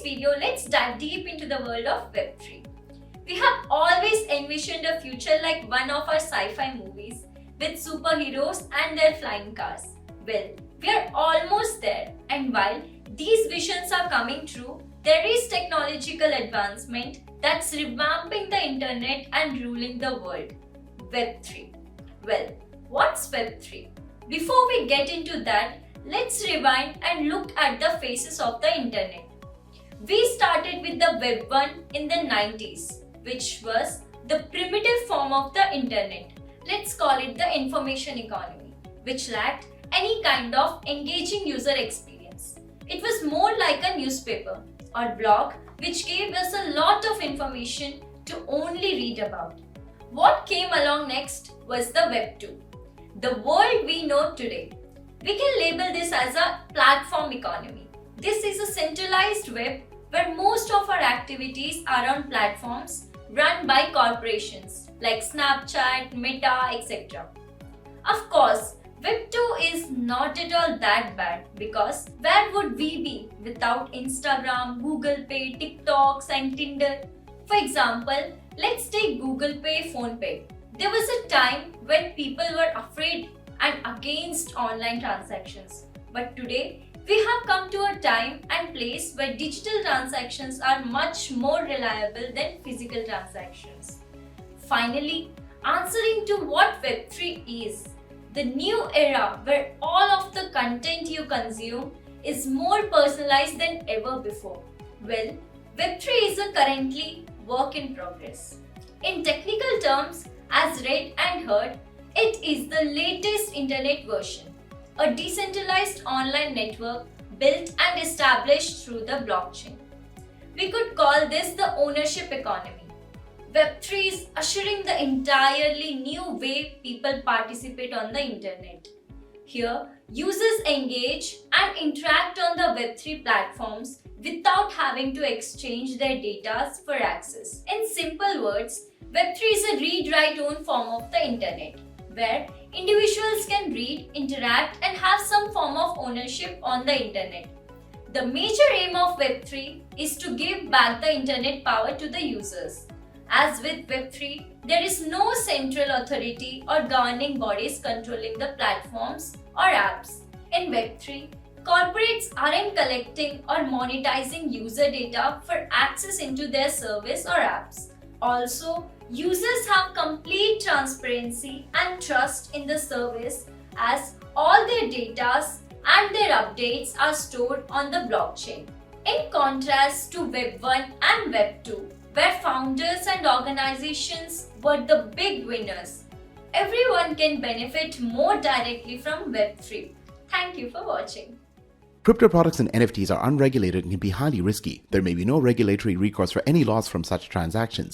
video, let's dive deep into the world of Web3. We have always envisioned a future like one of our sci-fi movies with superheroes and their flying cars. Well, we are almost there, and while these visions are coming true, there is technological advancement that's revamping the internet and ruling the world. Web3. Well, what's Web3? Before we get into that, let's rewind and look at the faces of the internet. We started with the Web 1 in the 90s, which was the primitive form of the internet. Let's call it the information economy, which lacked any kind of engaging user experience. It was more like a newspaper or blog which gave us a lot of information to only read about. What came along next was the Web 2, the world we know today. We can label this as a platform economy. This is a centralized web where most of our activities are on platforms run by corporations like Snapchat, Meta, etc. Of course, Web 2 is not at all that bad because where would we be without Instagram, Google Pay, TikToks and Tinder? For example, let's take Google Pay, Phone Pay. There was a time when people were afraid and against online transactions. But today, we have come to a time and place where digital transactions are much more reliable than physical transactions. Finally, answering to what Web3 is, the new era where all of the content you consume is more personalized than ever before. Well, Web3 is a currently work in progress. In technical terms, as read and heard, it is the latest internet version, a decentralized online network built and established through the blockchain. We could call this the ownership economy. Web3 is ushering the entirely new way people participate on the internet. Here, users engage and interact on the Web3 platforms without having to exchange their data for access. In simple words, Web3 is a read-write-own form of the internet, where individuals can read, interact and have some form of ownership on the internet. The major aim of Web3 is to give back the internet power to the users. As with Web3, there is no central authority or governing bodies controlling the platforms or apps. In Web3, corporates aren't collecting or monetizing user data for access into their service or apps. Also, users have complete transparency and trust in the service as all their data and their updates are stored on the blockchain. In contrast to Web 1 and Web 2, where founders and organizations were the big winners, everyone can benefit more directly from Web3. Thank you for watching. Crypto products and NFTs are unregulated and can be highly risky. There may be no regulatory recourse for any loss from such transactions.